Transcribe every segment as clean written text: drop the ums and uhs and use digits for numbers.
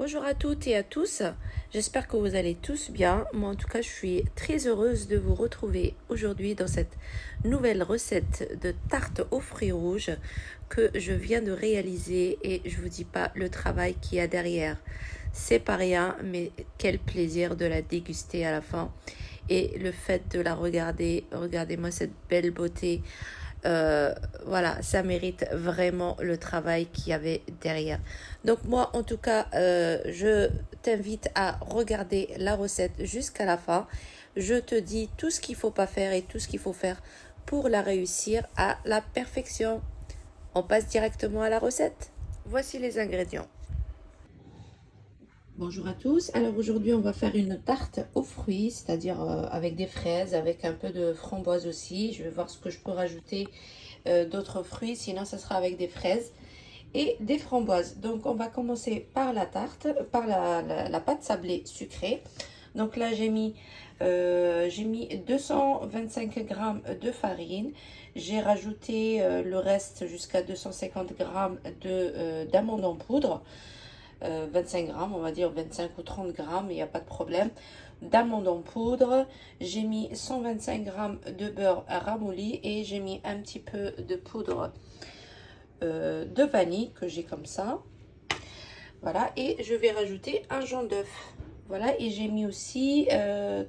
Bonjour à toutes et à tous, j'espère que vous allez tous bien. Moi en tout cas je suis très heureuse de vous retrouver aujourd'hui dans cette nouvelle recette de tarte aux fruits rouges que je viens de réaliser et je vous dis pas le travail qu'il y a derrière. C'est pas rien, mais quel plaisir de la déguster à la fin et le fait de la regarder, regardez-moi cette belle beauté. Voilà, ça mérite vraiment le travail qu'il y avait derrière. Donc moi, en tout cas, je t'invite à regarder la recette jusqu'à la fin. Je te dis tout ce qu'il faut pas faire et tout ce qu'il faut faire pour la réussir à la perfection. On passe directement à la recette. Voici les ingrédients. Bonjour à tous. Alors aujourd'hui, on va faire une tarte aux fruits, c'est-à-dire avec des fraises, avec un peu de framboise aussi. Je vais voir ce que je peux rajouter d'autres fruits, sinon ça sera avec des fraises et des framboises. Donc on va commencer par la tarte, par la pâte sablée sucrée. Donc là j'ai mis 225 g de farine. J'ai rajouté le reste jusqu'à 250 g d'amandes en poudre. 25 grammes, on va dire 25 ou 30 grammes, il n'y a pas de problème. D'amandes en poudre, j'ai mis 125 grammes de beurre ramolli et j'ai mis un petit peu de poudre de vanille que j'ai comme ça. Voilà, et je vais rajouter un jaune d'œuf. Voilà, et j'ai mis aussi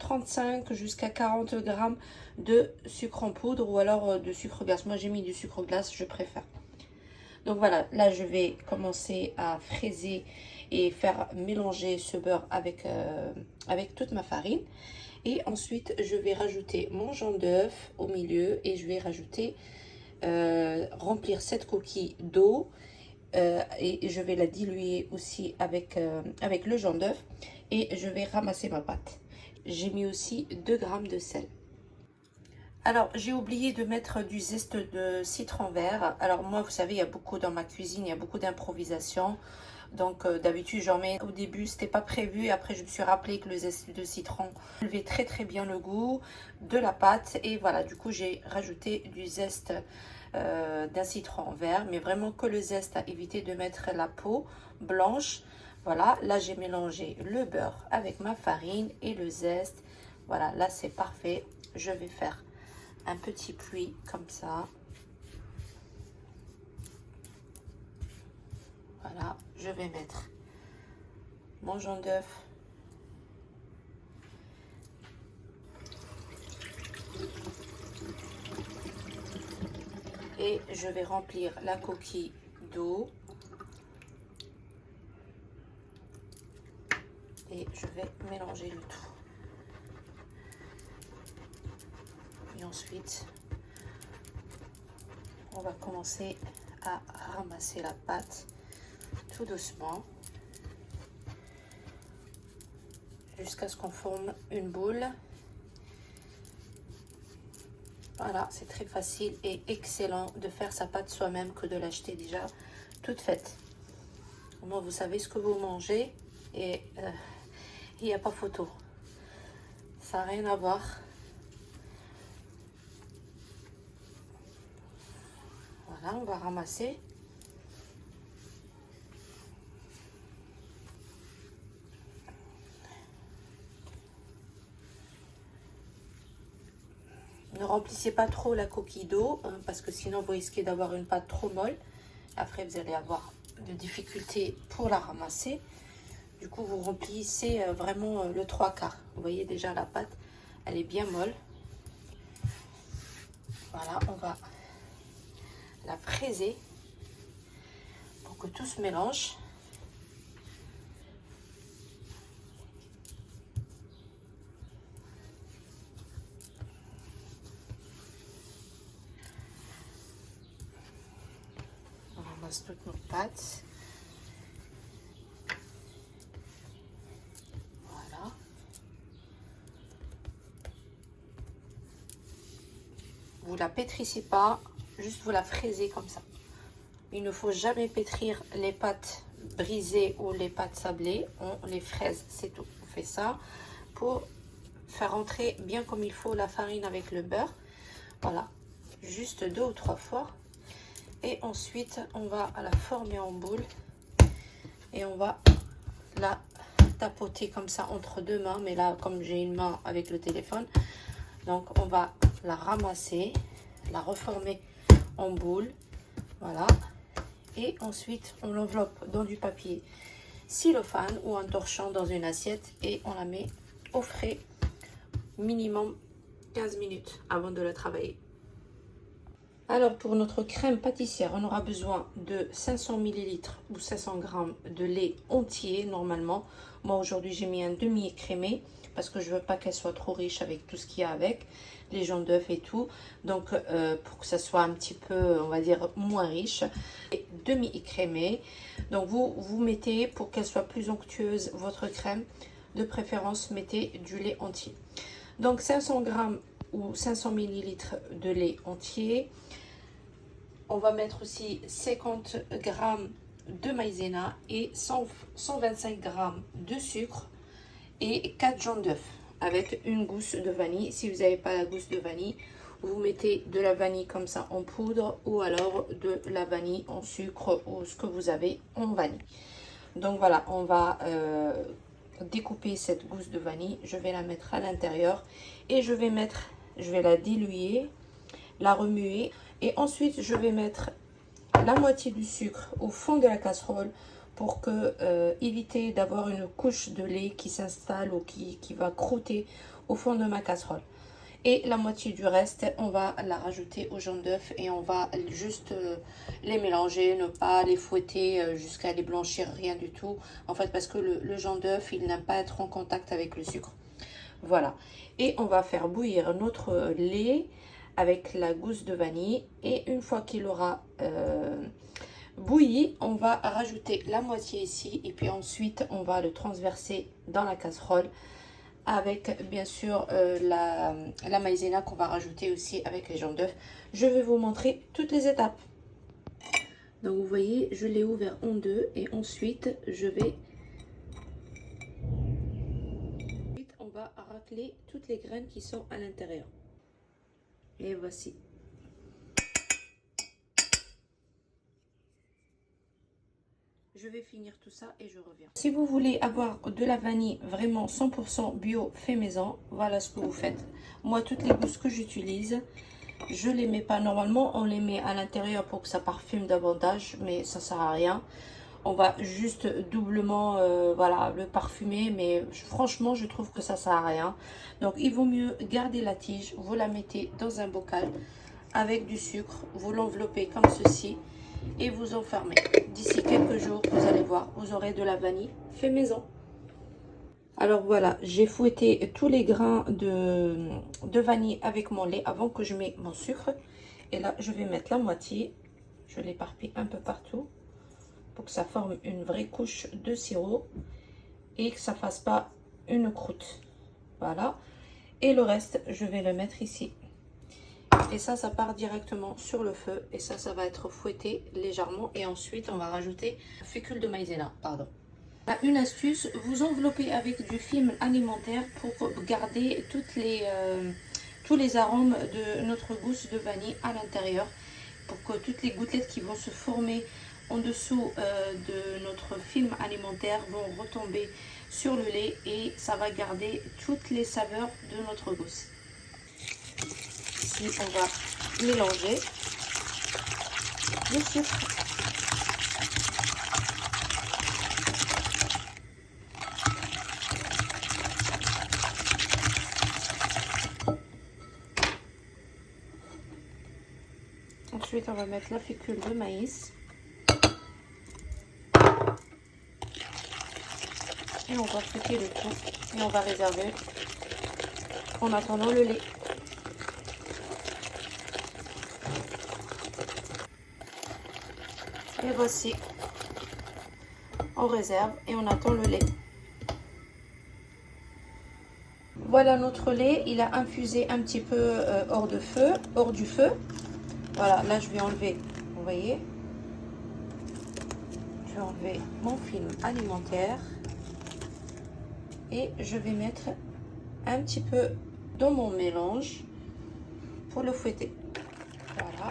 35 jusqu'à 40 grammes de sucre en poudre ou alors de sucre glace. Moi j'ai mis du sucre glace, je préfère. Donc voilà, là je vais commencer à fraiser et faire mélanger ce beurre avec toute ma farine. Et ensuite, je vais rajouter mon jaune d'œuf au milieu et je vais rajouter, remplir cette coquille d'eau et je vais la diluer aussi avec le jaune d'œuf et je vais ramasser ma pâte. J'ai mis aussi 2 grammes de sel. Alors, j'ai oublié de mettre du zeste de citron vert. Alors, moi, vous savez, il y a beaucoup dans ma cuisine, il y a beaucoup d'improvisation. Donc, d'habitude, j'en mets au début, c'était pas prévu. Et après, je me suis rappelé que le zeste de citron élevait très très bien le goût de la pâte. Et voilà, du coup, j'ai rajouté du zeste d'un citron vert. Mais vraiment que le zeste, à éviter de mettre la peau blanche. Voilà, là, j'ai mélangé le beurre avec ma farine et le zeste. Voilà, là, c'est parfait. Je vais faire un petit pli comme ça. Voilà, je vais mettre mon jaune d'œuf. Et je vais remplir la coquille d'eau. Et je vais mélanger le tout. Et ensuite, on va commencer à ramasser la pâte tout doucement jusqu'à ce qu'on forme une boule. Voilà, c'est très facile et excellent de faire sa pâte soi-même que de l'acheter déjà toute faite. Au moins, vous savez ce que vous mangez et il n'y a pas photo. Ça n'a rien à voir. Voilà, on va ramasser. Ne remplissez pas trop la coquille d'eau hein, parce que sinon vous risquez d'avoir une pâte trop molle. Après vous allez avoir de difficultés pour la ramasser. Du coup vous remplissez vraiment le 3/4. Vous voyez déjà la pâte, elle est bien molle. Voilà, on va la fraiser pour que tout se mélange. On ramasse toutes nos pâtes. Voilà. Vous la pétrissez pas, juste vous la fraisez comme ça. Il ne faut jamais pétrir les pâtes brisées ou les pâtes sablées. On les fraise, c'est tout. On fait ça pour faire entrer bien comme il faut la farine avec le beurre. Voilà, juste 2 ou 3 fois. Et ensuite, on va la former en boule et on va la tapoter comme ça entre deux mains, mais là comme j'ai une main avec le téléphone, donc on va la ramasser, la reformer en boule, voilà, et ensuite on l'enveloppe dans du papier cellophane ou en torchant dans une assiette et on la met au frais minimum 15 minutes avant de la travailler. Alors pour notre crème pâtissière, on aura besoin de 500 ml ou 500 g de lait entier normalement. Moi aujourd'hui j'ai mis un demi écrémé parce que je veux pas qu'elle soit trop riche avec tout ce qu'il y a avec, les jaune d'œuf et tout. Donc pour que ça soit un petit peu, on va dire, moins riche. Et demi écrémé. Donc vous mettez, pour qu'elle soit plus onctueuse, votre crème, de préférence mettez du lait entier. Donc 500 g ou 500 ml de lait entier. On va mettre aussi 50 g de maïzena et 125 g de sucre et 4 jaunes d'œuf avec une gousse de vanille. Si vous n'avez pas la gousse de vanille, vous mettez de la vanille comme ça en poudre ou alors de la vanille en sucre ou ce que vous avez en vanille. Donc voilà, on va découper cette gousse de vanille. Je vais la mettre à l'intérieur et je vais la diluer, la remuer. Et ensuite, je vais mettre la moitié du sucre au fond de la casserole pour éviter d'avoir une couche de lait qui s'installe ou qui va croûter au fond de ma casserole. Et la moitié du reste, on va la rajouter aux jaunes d'œuf et on va juste les mélanger, ne pas les fouetter jusqu'à les blanchir, rien du tout. En fait, parce que le jaune d'œuf, il n'aime pas être en contact avec le sucre. Voilà. Et on va faire bouillir notre lait avec la gousse de vanille et une fois qu'il aura bouilli, on va rajouter la moitié ici et puis ensuite on va le transverser dans la casserole avec bien sûr la maïzena qu'on va rajouter aussi avec les jaunes d'œuf. Je vais vous montrer toutes les étapes. Donc vous voyez, je l'ai ouvert en deux et ensuite on va racler toutes les graines qui sont à l'intérieur. Et voici. Je vais finir tout ça et je reviens. Si vous voulez avoir de la vanille vraiment 100% bio fait maison, voilà ce que vous faites. Moi, toutes les gousses que j'utilise, je les mets pas. Normalement, on les met à l'intérieur pour que ça parfume davantage, mais ça sert à rien. On va juste doublement voilà, le parfumer, mais franchement, je trouve que ça sert à rien. Donc, il vaut mieux garder la tige. Vous la mettez dans un bocal avec du sucre. Vous l'enveloppez comme ceci et vous enfermez. D'ici quelques jours, vous allez voir, vous aurez de la vanille fait maison. Alors voilà, j'ai fouetté tous les grains de vanille avec mon lait avant que je mette mon sucre. Et là, je vais mettre la moitié. Je l'éparpille un peu partout pour que ça forme une vraie couche de sirop et que ça fasse pas une croûte. Voilà. Et le reste, je vais le mettre ici. Et ça part directement sur le feu. Et ça va être fouetté légèrement. Et ensuite, on va rajouter fécule de maïzena. Pardon. Une astuce, vous enveloppez avec du film alimentaire pour garder tous les arômes de notre gousse de vanille à l'intérieur. Pour que toutes les gouttelettes qui vont se former en dessous de notre film alimentaire vont retomber sur le lait et ça va garder toutes les saveurs de notre gousse. Ici, on va mélanger le sucre. Ensuite, on va mettre la fécule de maïs. Et on va fouetter le tout. Et on va réserver en attendant le lait. Et voici. On réserve et on attend le lait. Voilà notre lait. Il a infusé un petit peu hors du feu. Voilà, là je vais enlever, vous voyez, je vais enlever mon film alimentaire et je vais mettre un petit peu dans mon mélange pour le fouetter. Voilà.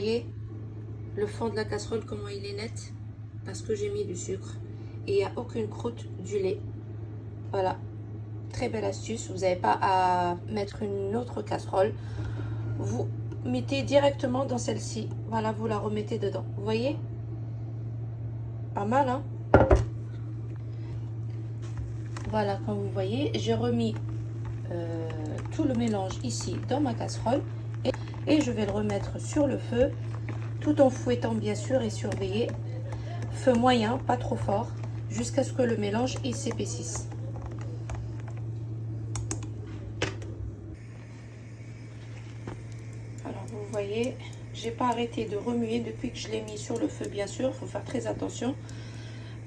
voyez le fond de la casserole, comment il est net? Parce que j'ai mis du sucre. Et il n'y a aucune croûte du lait. Voilà. Très belle astuce. Vous n'avez pas à mettre une autre casserole. Vous mettez directement dans celle-ci. Voilà, vous la remettez dedans. Vous voyez? Pas mal, hein? Voilà, comme vous voyez, j'ai remis tout le mélange ici dans ma casserole. Et je vais le remettre sur le feu, tout en fouettant bien sûr et surveiller. Feu moyen, pas trop fort, jusqu'à ce que le mélange il s'épaississe. Alors vous voyez, j'ai pas arrêté de remuer depuis que je l'ai mis sur le feu, bien sûr. Il faut faire très attention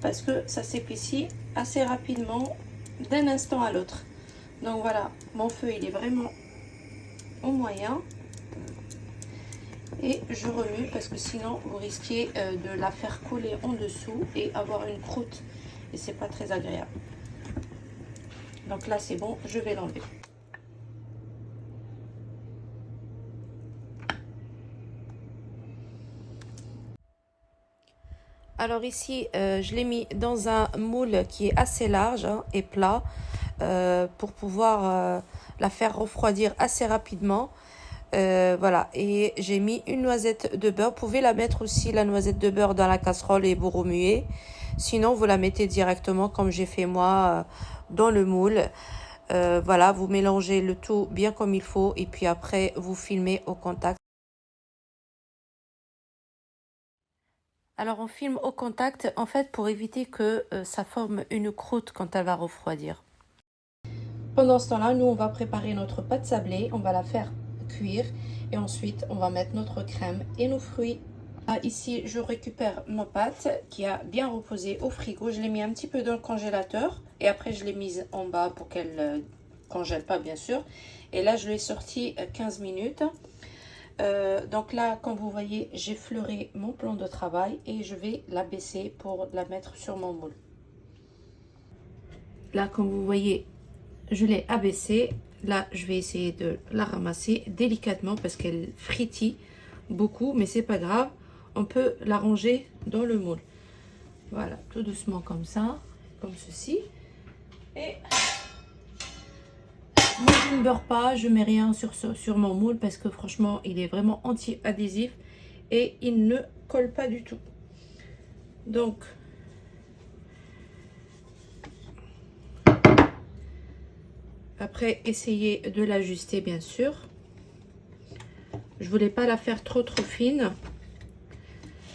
parce que ça s'épaissit assez rapidement d'un instant à l'autre. Donc voilà, mon feu il est vraiment au moyen. Et je remue parce que sinon vous risquez de la faire coller en dessous et avoir une croûte. Et c'est pas très agréable. Donc là c'est bon, je vais l'enlever. Alors ici, je l'ai mis dans un moule qui est assez large hein, et plat pour pouvoir la faire refroidir assez rapidement. Voilà, et j'ai mis une noisette de beurre. Vous pouvez la mettre aussi, la noisette de beurre, dans la casserole et vous remuez. Sinon, vous la mettez directement, comme j'ai fait moi, dans le moule. Voilà, vous mélangez le tout bien comme il faut et puis après, vous filmez au contact. Alors, on filme au contact, en fait, pour éviter que ça forme une croûte quand elle va refroidir. Pendant ce temps-là, nous, on va préparer notre pâte sablée. On va la faire cuire et ensuite, on va mettre notre crème et nos fruits. Ah, ici, je récupère ma pâte qui a bien reposé au frigo. Je l'ai mis un petit peu dans le congélateur et après, je l'ai mise en bas pour qu'elle congèle pas, bien sûr. Et là, je l'ai sortie 15 minutes. Donc là, comme vous voyez, j'ai fleuré mon plan de travail et je vais la baisser pour la mettre sur mon moule. Là, comme vous voyez, je l'ai abaissée. Là, je vais essayer de la ramasser délicatement parce qu'elle frétille beaucoup, mais c'est pas grave. On peut la ranger dans le moule. Voilà, tout doucement comme ça, comme ceci. Et moi, je ne beurre pas, je mets rien sur mon moule parce que franchement, il est vraiment anti-adhésif et il ne colle pas du tout. Donc, après, essayez de l'ajuster, bien sûr. Je voulais pas la faire trop fine.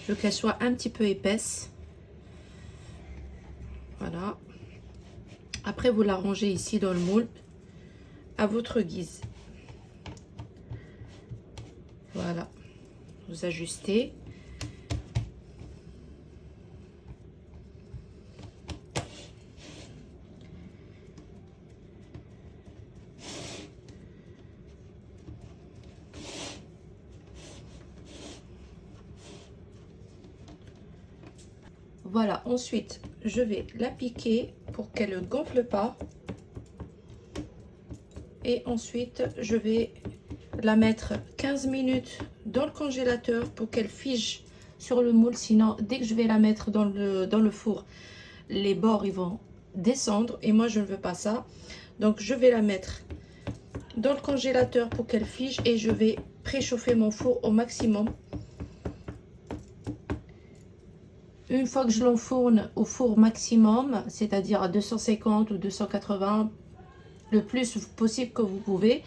Je veux qu'elle soit un petit peu épaisse. Voilà. Après, vous la rangez ici dans le moule à votre guise. Voilà. Vous ajustez. Voilà, ensuite, je vais la piquer pour qu'elle ne gonfle pas. Et ensuite, je vais la mettre 15 minutes dans le congélateur pour qu'elle fige sur le moule. Sinon, dès que je vais la mettre dans le four, les bords ils vont descendre. Et moi, je ne veux pas ça. Donc, je vais la mettre dans le congélateur pour qu'elle fige. Et je vais préchauffer mon four au maximum. Une fois que je l'enfourne au four maximum, c'est-à-dire à 250 ou 280, le plus possible que vous pouvez,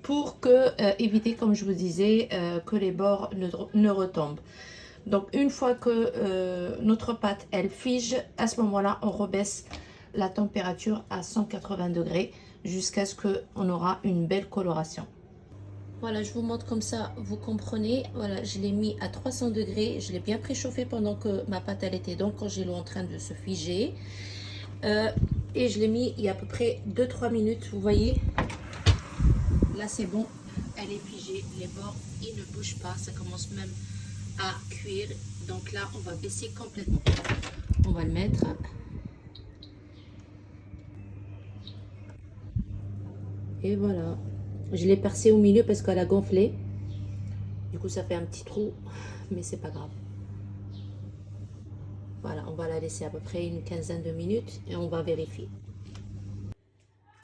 pour éviter, comme je vous disais, que les bords ne retombent. Donc, une fois que notre pâte, elle fige, à ce moment-là, on rebaisse la température à 180 degrés jusqu'à ce qu'on aura une belle coloration. Voilà, je vous montre comme ça, vous comprenez. Voilà, je l'ai mis à 300 degrés. Je l'ai bien préchauffé pendant que ma pâte, elle était dans le congélo en train de se figer. Et je l'ai mis il y a à peu près 2-3 minutes. Vous voyez, là, c'est bon. Elle est figée. Les bords, ils ne bougent pas. Ça commence même à cuire. Donc là, on va baisser complètement. On va le mettre. Et voilà. Je l'ai percé au milieu parce qu'elle a gonflé. Du coup, ça fait un petit trou, mais c'est pas grave. Voilà, on va la laisser à peu près une quinzaine de minutes et on va vérifier.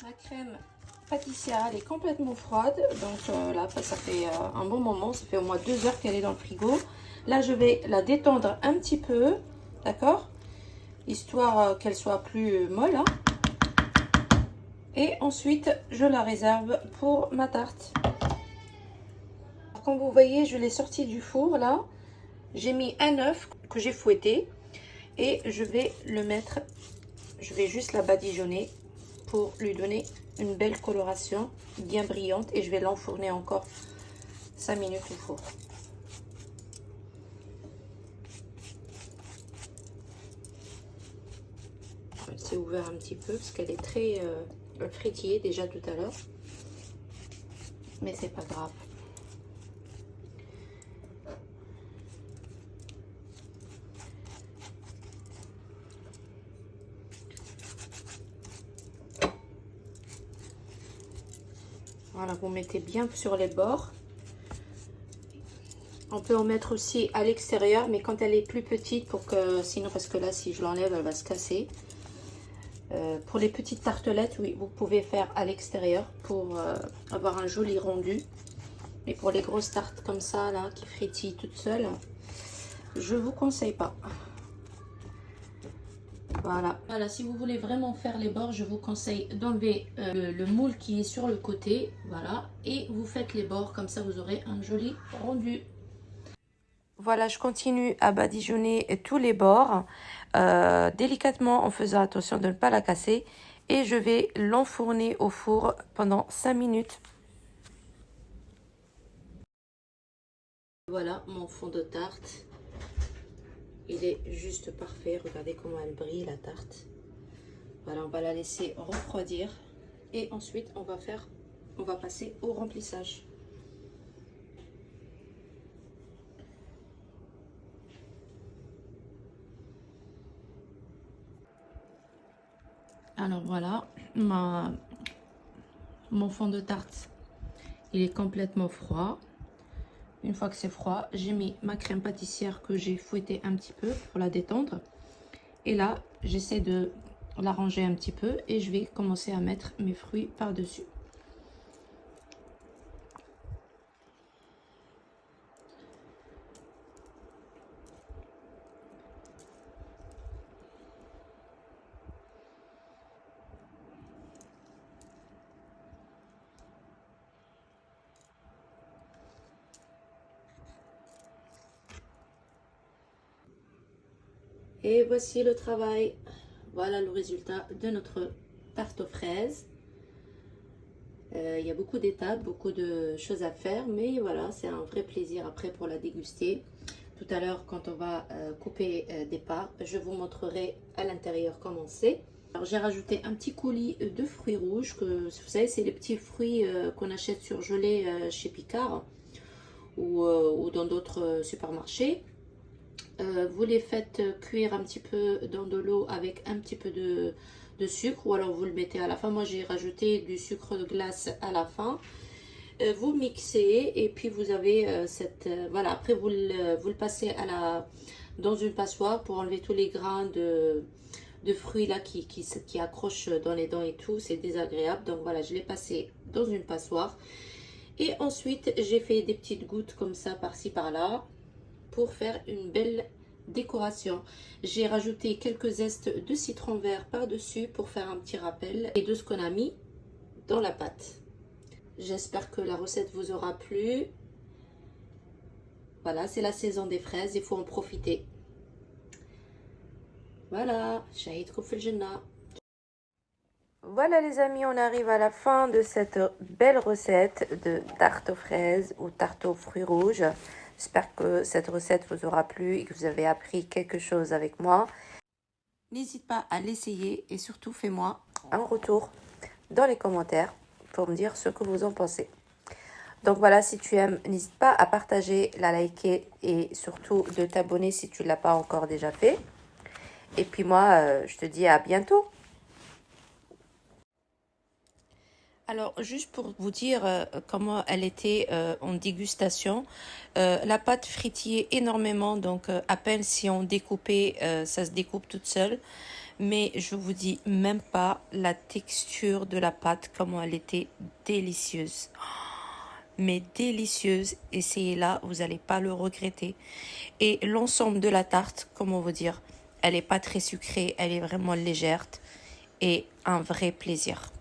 Ma crème pâtissière, elle est complètement froide. Donc là, ça fait un bon moment. Ça fait au moins 2 heures qu'elle est dans le frigo. Là, je vais la détendre un petit peu. D'accord? Histoire qu'elle soit plus molle. Hein. Et ensuite, je la réserve pour ma tarte. Comme vous voyez, je l'ai sortie du four là. J'ai mis un œuf que j'ai fouetté. Et je vais le mettre, je vais juste la badigeonner pour lui donner une belle coloration bien brillante. Et je vais l'enfourner encore 5 minutes au four. Elle s'est ouverte un petit peu parce qu'elle est très frétillée déjà tout à l'heure. Mais c'est pas grave. Voilà, vous mettez bien sur les bords. On peut en mettre aussi à l'extérieur, mais quand elle est plus petite, pour que sinon, parce que là, si je l'enlève, elle va se casser. Pour les petites tartelettes, oui, vous pouvez faire à l'extérieur pour avoir un joli rendu. Mais pour les grosses tartes comme ça, là, qui frétillent toutes seules, je vous conseille pas. Voilà. Voilà, si vous voulez vraiment faire les bords, je vous conseille d'enlever le moule qui est sur le côté. Voilà. Et vous faites les bords, comme ça vous aurez un joli rendu. Voilà, je continue à badigeonner tous les bords délicatement en faisant attention de ne pas la casser. Et je vais l'enfourner au four pendant 5 minutes. Voilà mon fond de tarte. Il est juste parfait. Regardez comment elle brille la tarte. Voilà, on va la laisser refroidir. Et ensuite, on va passer au remplissage. Alors voilà, mon fond de tarte, il est complètement froid. Une fois que c'est froid, j'ai mis ma crème pâtissière que j'ai fouettée un petit peu pour la détendre. Et là, j'essaie de l'arranger un petit peu et je vais commencer à mettre mes fruits par-dessus. Et voici le travail. Voilà le résultat de notre tarte aux fraises. Il y a beaucoup d'étapes, beaucoup de choses à faire, mais voilà, c'est un vrai plaisir après pour la déguster. Tout à l'heure, quand on va couper des parts, je vous montrerai à l'intérieur comment c'est. Alors, j'ai rajouté un petit coulis de fruits rouges, que vous savez, c'est les petits fruits qu'on achète surgelés chez Picard ou dans d'autres supermarchés. Vous les faites cuire un petit peu dans de l'eau avec un petit peu de sucre ou alors vous le mettez à la fin. Moi j'ai rajouté du sucre de glace à la fin. Vous mixez et puis vous avez voilà, après vous le passez dans une passoire pour enlever tous les grains de fruits là qui accrochent dans les dents et tout, c'est désagréable. Donc voilà, je l'ai passé dans une passoire et ensuite j'ai fait des petites gouttes comme ça par-ci par-là pour faire une belle décoration. J'ai rajouté quelques zestes de citron vert par-dessus pour faire un petit rappel et de ce qu'on a mis dans la pâte. J'espère que la recette vous aura plu. Voilà, c'est la saison des fraises, il faut en profiter. Voilà, Shahid Koufel Jannah. Voilà les amis, on arrive à la fin de cette belle recette de tarte aux fraises ou tarte aux fruits rouges. J'espère que cette recette vous aura plu et que vous avez appris quelque chose avec moi. N'hésite pas à l'essayer et surtout fais-moi un retour dans les commentaires pour me dire ce que vous en pensez. Donc voilà, si tu aimes, n'hésite pas à partager, la liker et surtout de t'abonner si tu ne l'as pas encore déjà fait. Et puis moi, je te dis à bientôt. Alors, juste pour vous dire comment elle était en dégustation, la pâte frétillait énormément, donc à peine si on découpait, ça se découpe toute seule. Mais je vous dis même pas la texture de la pâte, comment elle était délicieuse. Mais délicieuse, essayez-la, vous n'allez pas le regretter. Et l'ensemble de la tarte, comment vous dire, elle n'est pas très sucrée, elle est vraiment légère et un vrai plaisir.